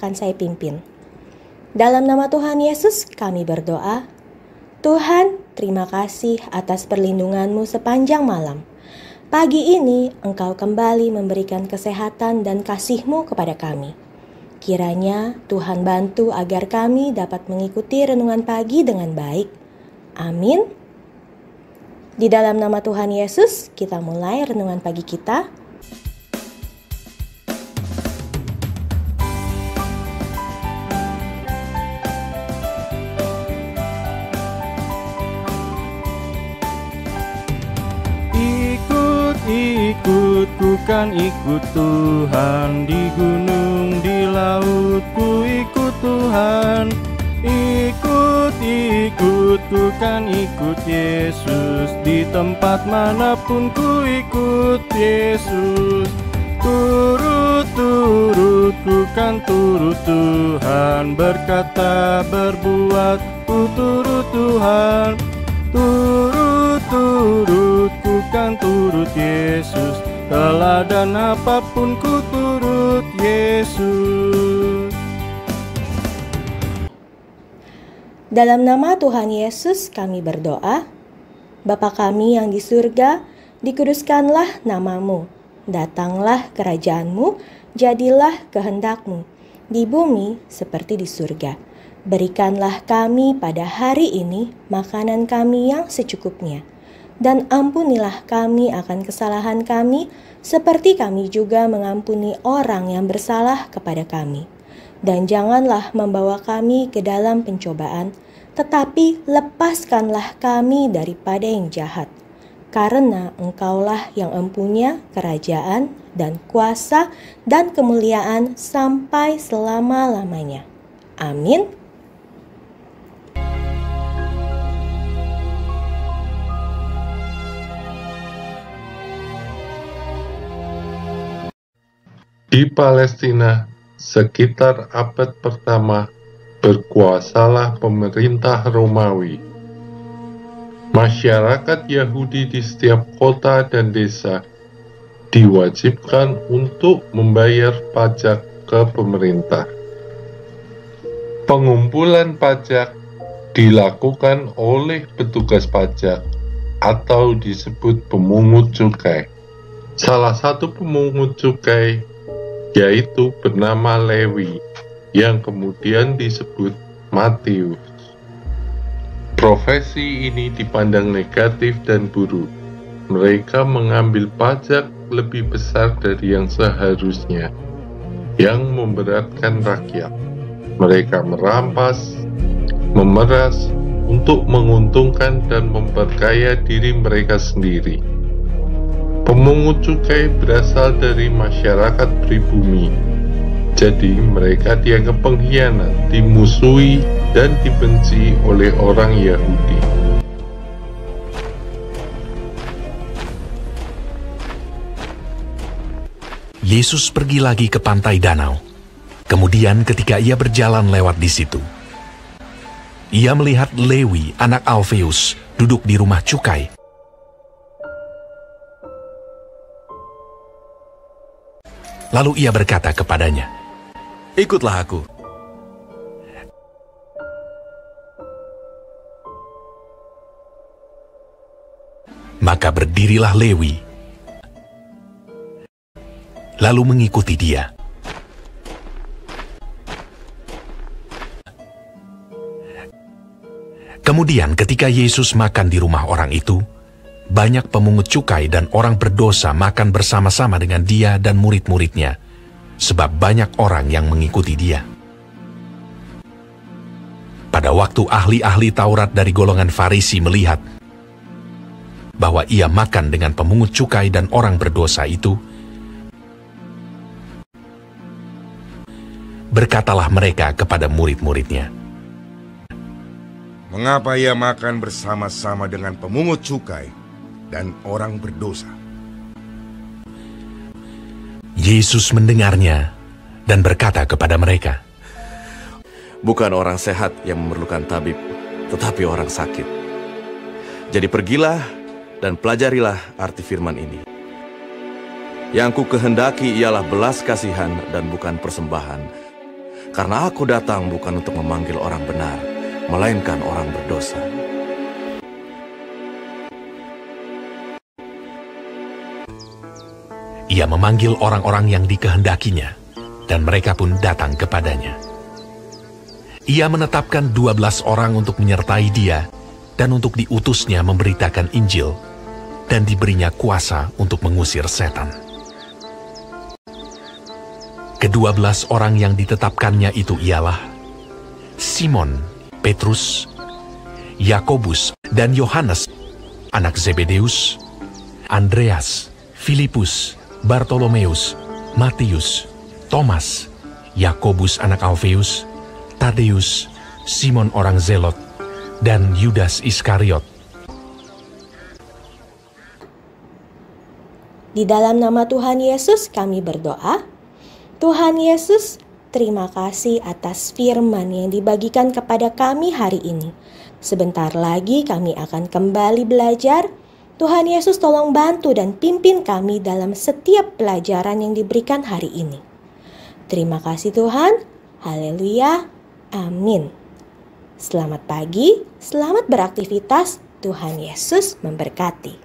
akan saya pimpin. Dalam nama Tuhan Yesus kami berdoa. Tuhan, terima kasih atas perlindungan-Mu sepanjang malam. Pagi ini Engkau kembali memberikan kesehatan dan kasih-Mu kepada kami. Kiranya Tuhan bantu agar kami dapat mengikuti renungan pagi dengan baik. Amin. Di dalam nama Tuhan Yesus, kita mulai renungan pagi kita. Ikut, ku kan ikut Tuhan, di gunung, di laut, ku ikut Tuhan. Ikut, ku kan ikut Yesus, di tempat manapun ku ikut Yesus. Turut, ku kan turut Tuhan, berkata, berbuat, ku turut Tuhan. Turut, ku kan turut Yesus, teladan apapun ku turut Yesus. Dalam nama Tuhan Yesus kami berdoa. Bapa kami yang di surga, dikuduskanlah nama-Mu. Datanglah kerajaan-Mu, jadilah kehendak-Mu, di bumi seperti di surga. Berikanlah kami pada hari ini makanan kami yang secukupnya. Dan ampunilah kami akan kesalahan kami, seperti kami juga mengampuni orang yang bersalah kepada kami. Dan janganlah membawa kami ke dalam pencobaan, tetapi lepaskanlah kami daripada yang jahat. Karena Engkaulah yang empunya kerajaan dan kuasa dan kemuliaan sampai selama-lamanya. Amin. Di Palestina, sekitar abad pertama, berkuasalah pemerintah Romawi. Masyarakat Yahudi di setiap kota dan desa diwajibkan untuk membayar pajak ke pemerintah. Pengumpulan pajak dilakukan oleh petugas pajak atau disebut pemungut cukai. Salah satu pemungut cukai yaitu bernama Lewi, yang kemudian disebut Matius. Profesi ini dipandang negatif dan buruk. Mereka mengambil pajak lebih besar dari yang seharusnya, yang memberatkan rakyat. Mereka merampas, memeras untuk menguntungkan dan memperkaya diri mereka sendiri. Pemungut cukai berasal dari masyarakat pribumi, jadi mereka dianggap pengkhianat, dimusuhi, dan dibenci oleh orang Yahudi. Yesus pergi lagi ke pantai danau. Kemudian ketika ia berjalan lewat di situ, ia melihat Lewi, anak Alfeus, duduk di rumah cukai. Lalu ia berkata kepadanya, "Ikutlah aku." Maka berdirilah Lewi, lalu mengikuti dia. Kemudian ketika Yesus makan di rumah orang itu, banyak pemungut cukai dan orang berdosa makan bersama-sama dengan dia dan murid-muridnya, sebab banyak orang yang mengikuti dia. Pada waktu ahli-ahli Taurat dari golongan Farisi melihat bahwa ia makan dengan pemungut cukai dan orang berdosa itu, berkatalah mereka kepada murid-muridnya, "Mengapa ia makan bersama-sama dengan pemungut cukai dan orang berdosa?" Yesus mendengarnya dan berkata kepada mereka, Bukan orang sehat yang memerlukan tabib, tetapi orang sakit. Jadi pergilah dan pelajarilah arti firman ini. Yang ku kehendaki ialah belas kasihan dan bukan persembahan. Karena aku datang bukan untuk memanggil orang benar, melainkan orang berdosa. Ia memanggil orang-orang yang dikehendakinya, dan mereka pun datang kepadanya. Ia menetapkan 12 orang untuk menyertai dia, dan untuk diutusnya memberitakan Injil, dan diberinya kuasa untuk mengusir setan. Ke-12 orang yang ditetapkannya itu ialah Simon, Petrus, Yakobus, dan Yohanes, anak Zebedeus, Andreas, Filipus, Bartolomeus, Matius, Thomas, Yakobus anak Alfeus, Tadeus, Simon orang Zelot, dan Yudas Iskariot. Di dalam nama Tuhan Yesus kami berdoa. Tuhan Yesus, terima kasih atas firman yang dibagikan kepada kami hari ini. Sebentar lagi kami akan kembali belajar. Tuhan Yesus tolong bantu dan pimpin kami dalam setiap pelajaran yang diberikan hari ini. Terima kasih Tuhan. Haleluya. Amin. Selamat pagi, selamat beraktivitas. Tuhan Yesus memberkati.